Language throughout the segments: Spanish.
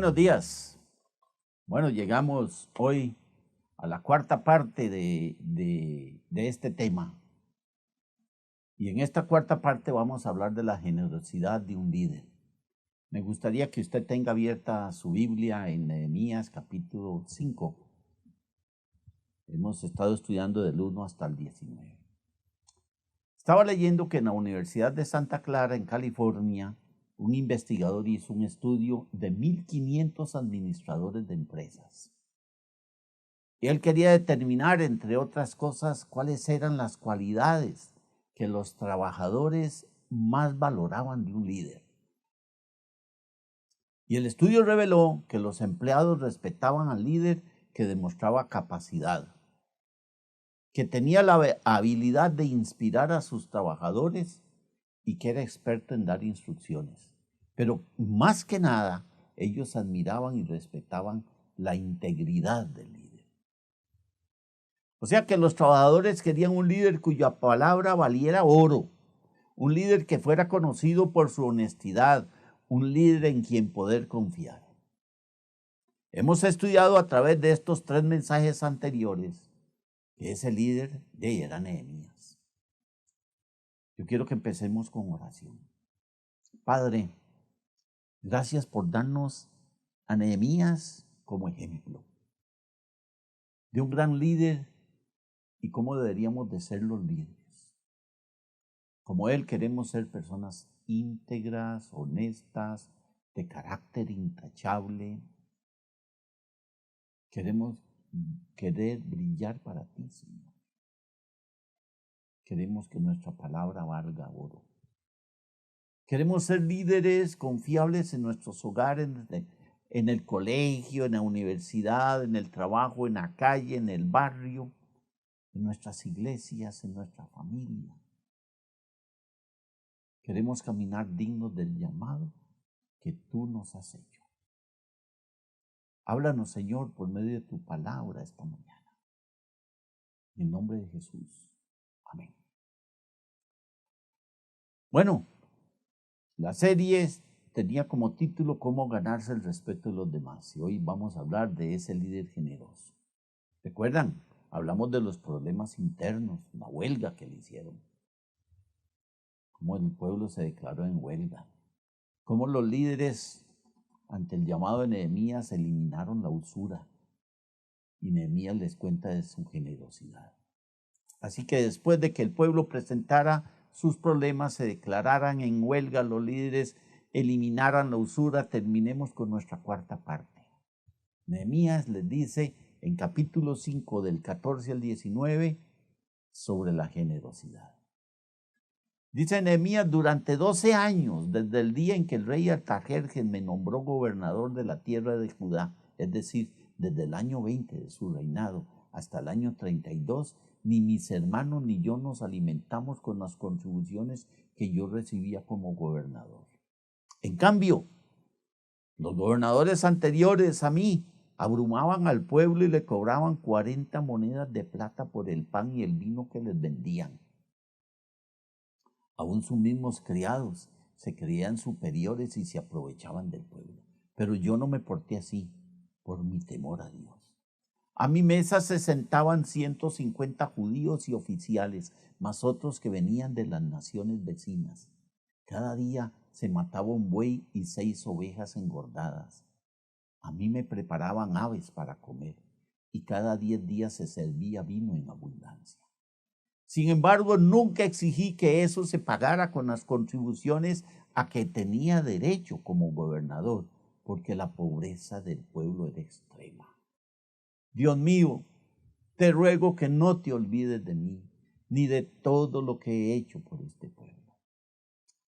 Buenos días. Bueno, llegamos hoy a la cuarta parte de este tema. Y en esta cuarta parte vamos a hablar de la generosidad de un líder. Me gustaría que usted tenga abierta su Biblia en Nehemías capítulo 5. Hemos estado estudiando del 1 hasta el 19. Estaba leyendo que en la Universidad de Santa Clara, en California, un investigador hizo un estudio de 1,500 administradores de empresas. Él quería determinar, entre otras cosas, cuáles eran las cualidades que los trabajadores más valoraban de un líder. Y el estudio reveló que los empleados respetaban al líder que demostraba capacidad, que tenía la habilidad de inspirar a sus trabajadores y que era experto en dar instrucciones. Pero más que nada, ellos admiraban y respetaban la integridad del líder. O sea que los trabajadores querían un líder cuya palabra valiera oro, un líder que fuera conocido por su honestidad, un líder en quien poder confiar. Hemos estudiado a través de estos 3 mensajes anteriores que ese líder era Nehemías. Yo quiero que empecemos con oración. Padre, gracias por darnos a Nehemías como ejemplo de un gran líder y cómo deberíamos de ser los líderes. Como él queremos ser personas íntegras, honestas, de carácter intachable. Queremos querer brillar para ti, Señor. Queremos que nuestra palabra valga oro. Queremos ser líderes confiables en nuestros hogares, en el colegio, en la universidad, en el trabajo, en la calle, en el barrio, en nuestras iglesias, en nuestra familia. Queremos caminar dignos del llamado que tú nos has hecho. Háblanos, Señor, por medio de tu palabra esta mañana. En el nombre de Jesús. Amén. Bueno, la serie tenía como título Cómo ganarse el respeto de los demás. Y hoy vamos a hablar de ese líder generoso. ¿Recuerdan? Hablamos de los problemas internos, la huelga que le hicieron. Cómo el pueblo se declaró en huelga. Cómo los líderes, ante el llamado de Nehemías, eliminaron la usura. Y Nehemías les cuenta de su generosidad. Así que después de que el pueblo presentara sus problemas, se declararan en huelga, los líderes eliminaran la usura, terminemos con nuestra cuarta parte. Nehemías les dice en capítulo 5 del 14 al 19 sobre la generosidad. Dice Nehemías: durante 12 años, desde el día en que el rey Artajerjes me nombró gobernador de la tierra de Judá, es decir, desde el año 20 de su reinado hasta el año 32, ni mis hermanos ni yo nos alimentamos con las contribuciones que yo recibía como gobernador. En cambio, los gobernadores anteriores a mí abrumaban al pueblo y le cobraban 40 monedas de plata por el pan y el vino que les vendían. Aún sus mismos criados se creían superiores y se aprovechaban del pueblo. Pero yo no me porté así por mi temor a Dios. A mi mesa se sentaban 150 judíos y oficiales, más otros que venían de las naciones vecinas. Cada día se mataba un buey y 6 ovejas engordadas. A mí me preparaban aves para comer y cada 10 días se servía vino en abundancia. Sin embargo, nunca exigí que eso se pagara con las contribuciones a que tenía derecho como gobernador, porque la pobreza del pueblo era extrema. Dios mío, te ruego que no te olvides de mí, ni de todo lo que he hecho por este pueblo.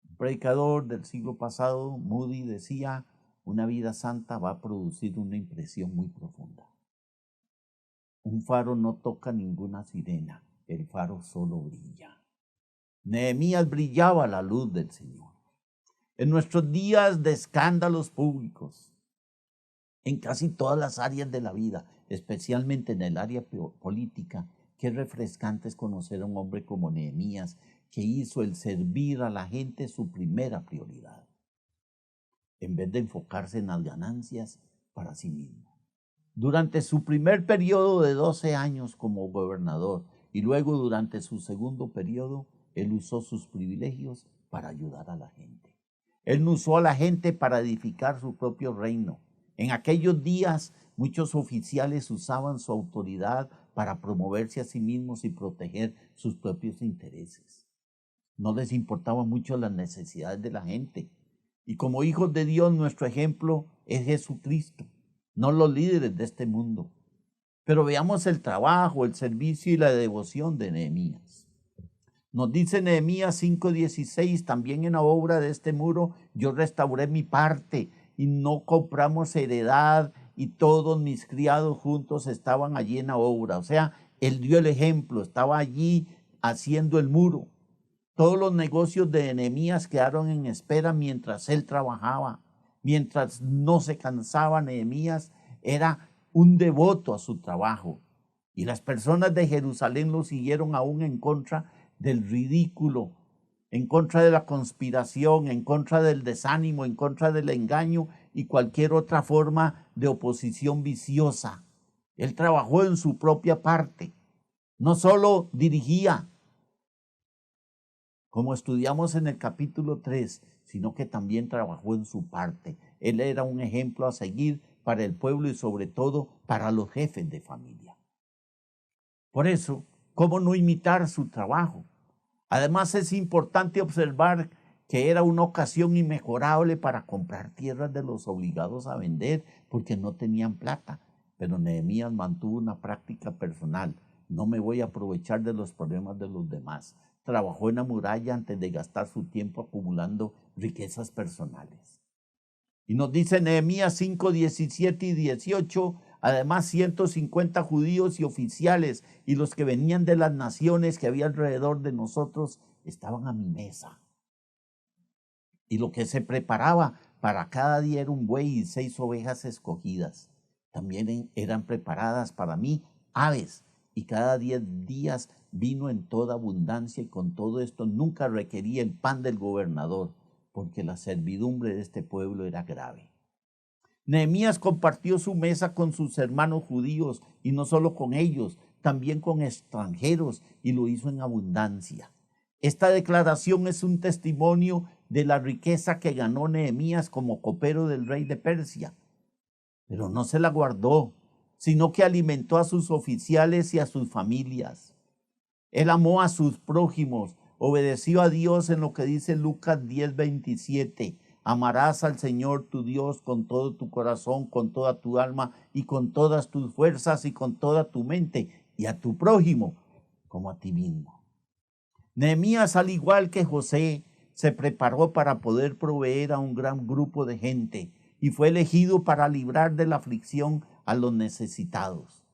Un predicador del siglo pasado, Moody, decía: una vida santa va a producir una impresión muy profunda. Un faro no toca ninguna sirena, el faro solo brilla. Nehemías brillaba la luz del Señor. En nuestros días de escándalos públicos, en casi todas las áreas de la vida, especialmente en el área política, qué refrescante es conocer a un hombre como Nehemías, que hizo el servir a la gente su primera prioridad. en vez de enfocarse en las ganancias para sí mismo. Durante su primer periodo de 12 años como gobernador y luego durante su segundo periodo, él usó sus privilegios para ayudar a la gente. Él no usó a la gente para edificar su propio reino. En aquellos días, muchos oficiales usaban su autoridad para promoverse a sí mismos y proteger sus propios intereses. No les importaban mucho las necesidades de la gente. Y como hijos de Dios, nuestro ejemplo es Jesucristo, no los líderes de este mundo. Pero veamos el trabajo, el servicio y la devoción de Nehemías. Nos dice Nehemías 5:16, también en la obra de este muro yo restauré mi parte y no compramos heredad y todos mis criados juntos estaban allí en la obra. O sea, él dio el ejemplo, estaba allí haciendo el muro. Todos los negocios de Nehemías quedaron en espera mientras él trabajaba. Mientras no se cansaba, Nehemías era un devoto a su trabajo. Y las personas de Jerusalén lo siguieron aún en contra del ridículo, en contra de la conspiración, en contra del desánimo, en contra del engaño y cualquier otra forma de oposición viciosa. Él trabajó en su propia parte. No solo dirigía, como estudiamos en el capítulo 3, sino que también trabajó en su parte. Él era un ejemplo a seguir para el pueblo y sobre todo para los jefes de familia. Por eso, ¿cómo no imitar su trabajo? Además, es importante observar que era una ocasión inmejorable para comprar tierras de los obligados a vender porque no tenían plata. Pero Nehemías mantuvo una práctica personal. No me voy a aprovechar de los problemas de los demás. Trabajó en la muralla antes de gastar su tiempo acumulando riquezas personales. Y nos dice Nehemías 5, 17 y 18, además 150 judíos y oficiales y los que venían de las naciones que había alrededor de nosotros estaban a mi mesa. Y lo que se preparaba para cada día era un buey y 6 ovejas escogidas. También eran preparadas para mí aves y cada 10 días vino en toda abundancia y con todo esto nunca requería el pan del gobernador, porque la servidumbre de este pueblo era grave. Nehemías compartió su mesa con sus hermanos judíos y no solo con ellos, también con extranjeros y lo hizo en abundancia. Esta declaración es un testimonio de la riqueza que ganó Nehemías como copero del rey de Persia, pero no se la guardó, sino que alimentó a sus oficiales y a sus familias. Él amó a sus prójimos, obedeció a Dios en lo que dice Lucas 10:27. Amarás al Señor tu Dios con todo tu corazón, con toda tu alma y con todas tus fuerzas y con toda tu mente, y a tu prójimo como a ti mismo. Nehemías, al igual que José, se preparó para poder proveer a un gran grupo de gente y fue elegido para librar de la aflicción a los necesitados,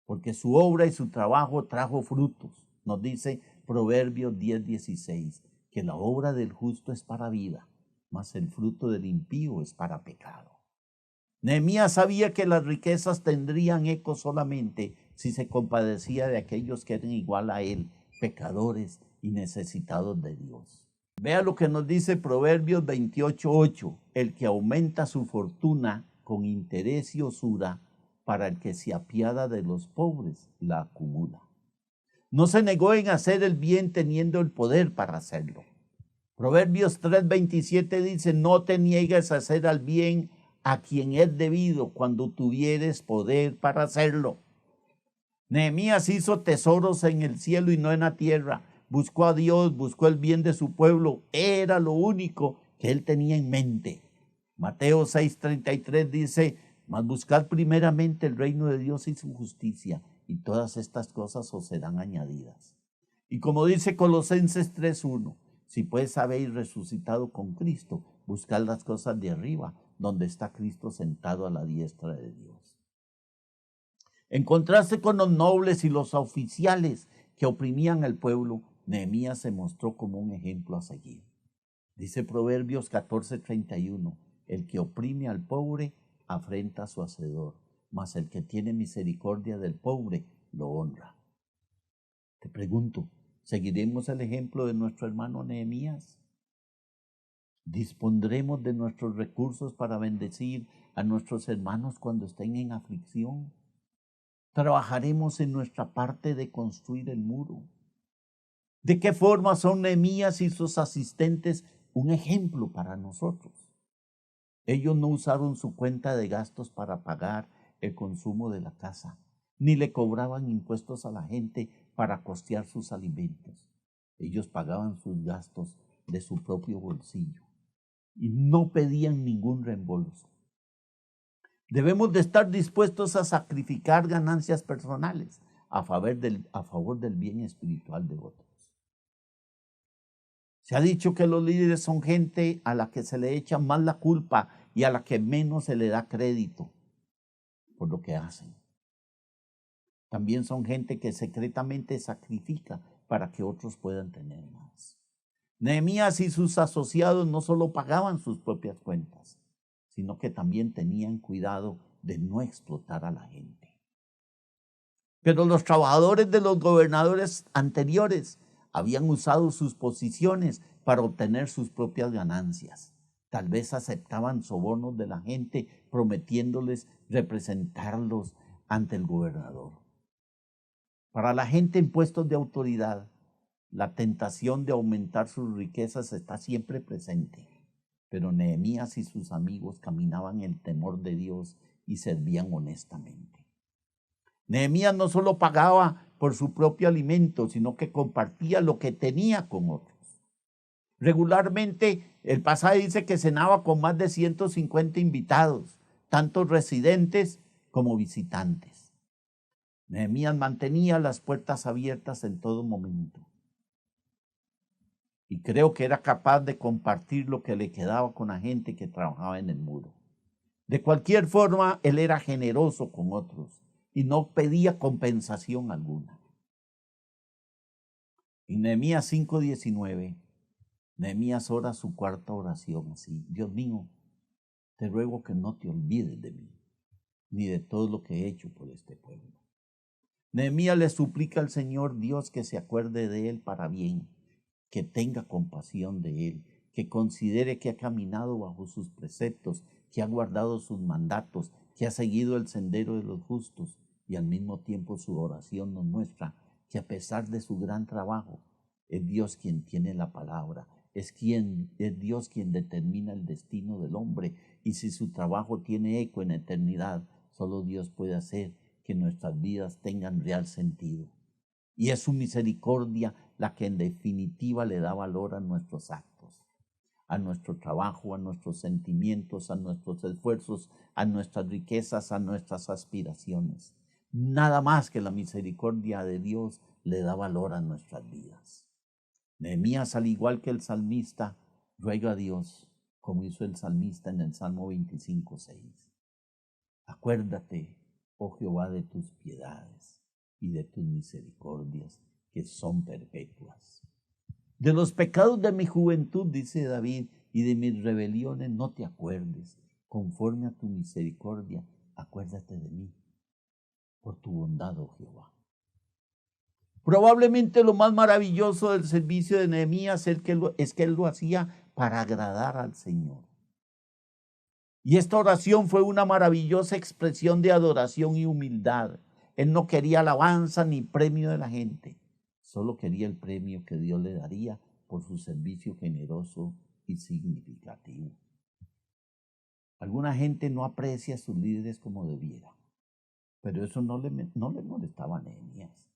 porque su obra y su trabajo trajo frutos. Nos dice Proverbios 10:16, que la obra del justo es para vida, mas el fruto del impío es para pecado. Nehemías sabía que las riquezas tendrían eco solamente si se compadecía de aquellos que eran igual a él, pecadores y necesitados de Dios. Vea lo que nos dice Proverbios 28:8, el que aumenta su fortuna con interés y usura, para el que se apiada de los pobres, la acumula. No se negó en hacer el bien teniendo el poder para hacerlo. Proverbios 3:27 dice, no te niegues a hacer al bien a quien es debido cuando tuvieres poder para hacerlo. Nehemías hizo tesoros en el cielo y no en la tierra. Buscó a Dios, buscó el bien de su pueblo. Era lo único que él tenía en mente. Mateo 6:33 dice, mas buscad primeramente el reino de Dios y su justicia, y todas estas cosas os serán añadidas. Y como dice Colosenses 3:1, si pues habéis resucitado con Cristo, buscad las cosas de arriba, donde está Cristo sentado a la diestra de Dios. En contraste con los nobles y los oficiales que oprimían al pueblo, Nehemías se mostró como un ejemplo a seguir. Dice Proverbios 14:31, el que oprime al pobre afrenta a su hacedor, mas el que tiene misericordia del pobre lo honra. Te pregunto, ¿seguiremos el ejemplo de nuestro hermano Nehemías? ¿Dispondremos de nuestros recursos para bendecir a nuestros hermanos cuando estén en aflicción? ¿Trabajaremos en nuestra parte de construir el muro? ¿De qué forma son Nehemías y sus asistentes un ejemplo para nosotros? Ellos no usaron su cuenta de gastos para pagar el consumo de la casa, ni le cobraban impuestos a la gente para costear sus alimentos. Ellos pagaban sus gastos de su propio bolsillo y no pedían ningún reembolso. Debemos de estar dispuestos a sacrificar ganancias personales a favor del bien espiritual de otros. Se ha dicho que los líderes son gente a la que se le echa más la culpa y a la que menos se le da crédito por lo que hacen. También son gente que secretamente sacrifica para que otros puedan tener más. Nehemías y sus asociados no solo pagaban sus propias cuentas, sino que también tenían cuidado de no explotar a la gente. Pero los trabajadores de los gobernadores anteriores habían usado sus posiciones para obtener sus propias ganancias. Tal vez aceptaban sobornos de la gente prometiéndoles representarlos ante el gobernador. Para la gente en puestos de autoridad, la tentación de aumentar sus riquezas está siempre presente. Pero Nehemías y sus amigos caminaban en el temor de Dios y servían honestamente. Nehemías no solo pagaba por su propio alimento, sino que compartía lo que tenía con otros. Regularmente, el pasaje dice que cenaba con más de 150 invitados, tanto residentes como visitantes. Nehemías mantenía las puertas abiertas en todo momento. Y creo que era capaz de compartir lo que le quedaba con la gente que trabajaba en el muro. De cualquier forma, él era generoso con otros y no pedía compensación alguna. En Nehemías 5:19, Nehemías ora su cuarta oración así: Dios mío, te ruego que no te olvides de mí, ni de todo lo que he hecho por este pueblo. Nehemías le suplica al Señor Dios que se acuerde de él para bien, que tenga compasión de él, que considere que ha caminado bajo sus preceptos, que ha guardado sus mandatos, que ha seguido el sendero de los justos, y al mismo tiempo su oración nos muestra que a pesar de su gran trabajo, es Dios quien tiene la palabra, es Dios quien determina el destino del hombre, y si su trabajo tiene eco en eternidad, solo Dios puede hacer que nuestras vidas tengan real sentido. Y es su misericordia la que en definitiva le da valor a nuestros actos, a nuestro trabajo, a nuestros sentimientos, a nuestros esfuerzos, a nuestras riquezas, a nuestras aspiraciones. Nada más que la misericordia de Dios le da valor a nuestras vidas. Nehemías, al igual que el salmista, ruega a Dios, como hizo el salmista en el Salmo 25:6. Acuérdate, oh Jehová, de tus piedades y de tus misericordias, que son perpetuas. De los pecados de mi juventud, dice David, y de mis rebeliones no te acuerdes. Conforme a tu misericordia, acuérdate de mí, por tu bondad, oh Jehová. Probablemente lo más maravilloso del servicio de Nehemías es que él lo hacía para agradar al Señor. Y esta oración fue una maravillosa expresión de adoración y humildad. Él no quería alabanza ni premio de la gente, solo quería el premio que Dios le daría por su servicio generoso y significativo. Alguna gente no aprecia a sus líderes como debiera, pero eso no le molestaba a Nehemías.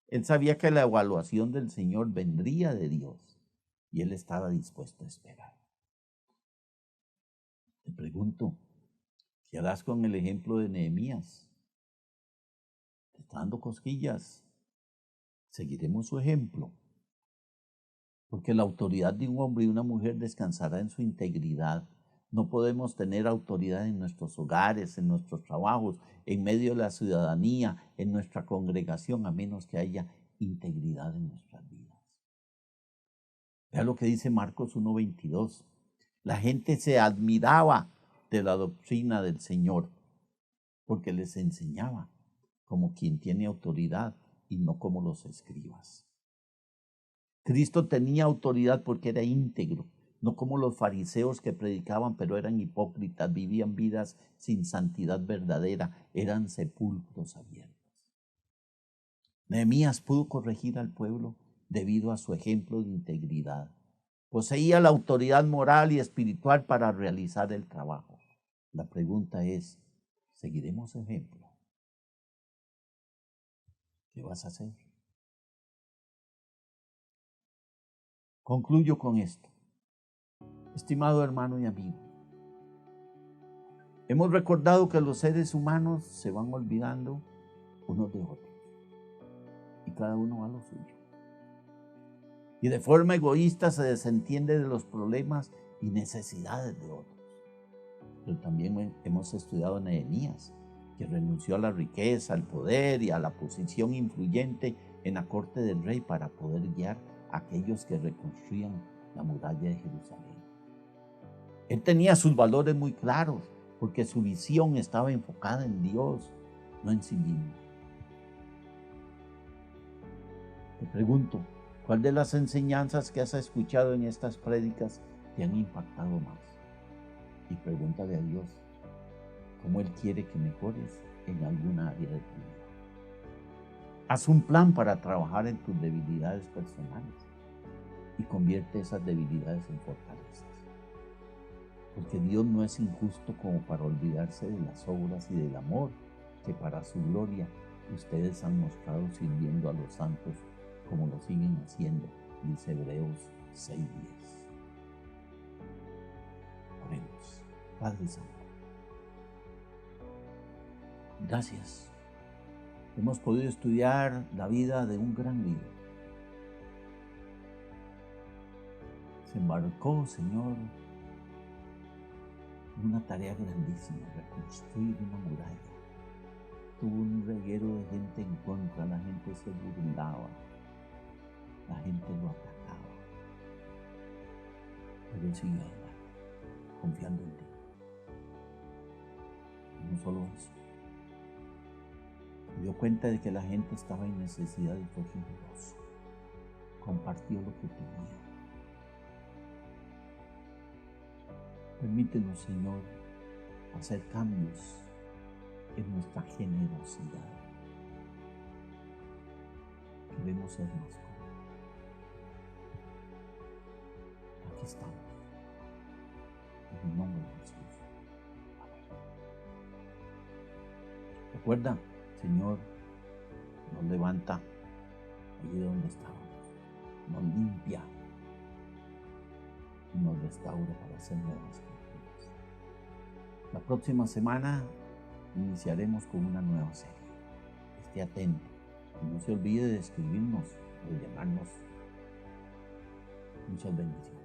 Él sabía que la evaluación del Señor vendría de Dios y él estaba dispuesto a esperar. Te pregunto, ¿qué harás con el ejemplo de Nehemías? ¿Te está dando cosquillas? ¿Seguiremos su ejemplo? Porque la autoridad de un hombre y una mujer descansará en su integridad. No podemos tener autoridad en nuestros hogares, en nuestros trabajos, en medio de la ciudadanía, en nuestra congregación, a menos que haya integridad en nuestras vidas. Vea lo que dice Marcos 1:22. La gente se admiraba de la doctrina del Señor, porque les enseñaba como quien tiene autoridad y no como los escribas. Cristo tenía autoridad porque era íntegro no como los fariseos que predicaban, pero eran hipócritas, vivían vidas sin santidad verdadera, eran sepulcros abiertos. Nehemías pudo corregir al pueblo debido a su ejemplo de integridad. Poseía la autoridad moral y espiritual para realizar el trabajo. La pregunta es, ¿seguiremos su ejemplo? ¿Qué vas a hacer? Concluyo con esto. Estimado hermano y amigo, hemos recordado que los seres humanos se van olvidando unos de otros y cada uno va a lo suyo. Y de forma egoísta se desentiende de los problemas y necesidades de otros. Pero también hemos estudiado a Nehemías, que renunció a la riqueza, al poder y a la posición influyente en la corte del rey para poder guiar a aquellos que reconstruían la muralla de Jerusalén. Él tenía sus valores muy claros, porque su visión estaba enfocada en Dios, no en sí mismo. Te pregunto, ¿cuál de las enseñanzas que has escuchado en estas prédicas te han impactado más? Y pregúntale a Dios cómo Él quiere que mejores en alguna área de tu vida. Haz un plan para trabajar en tus debilidades personales y convierte esas debilidades en fortalezas. Porque Dios no es injusto como para olvidarse de las obras y del amor que para su gloria ustedes han mostrado sirviendo a los santos como lo siguen haciendo, dice Hebreos 6:10. Oremos. Padre Santo, gracias. Hemos podido estudiar la vida de un gran líder. Se embarcó, Señor, en una tarea grandísima, reconstruir una muralla. Tuvo un reguero de gente en contra, la gente se burlaba, la gente lo atacaba. Pero él siguió adelante, confiando en ti. Y no solo eso, se dio cuenta de que la gente estaba en necesidad y fue generoso. Compartió lo que tenía. Permítenos, Señor, hacer cambios en nuestra generosidad. Queremos ser más como. Aquí estamos. En el nombre de Jesús. Amén. Recuerda, Señor nos levanta allí donde estábamos, nos limpia y nos restaura para hacer nuevas criaturas. La próxima semana iniciaremos con una nueva serie. Esté atento y no se olvide de escribirnos o de llamarnos. Muchas bendiciones.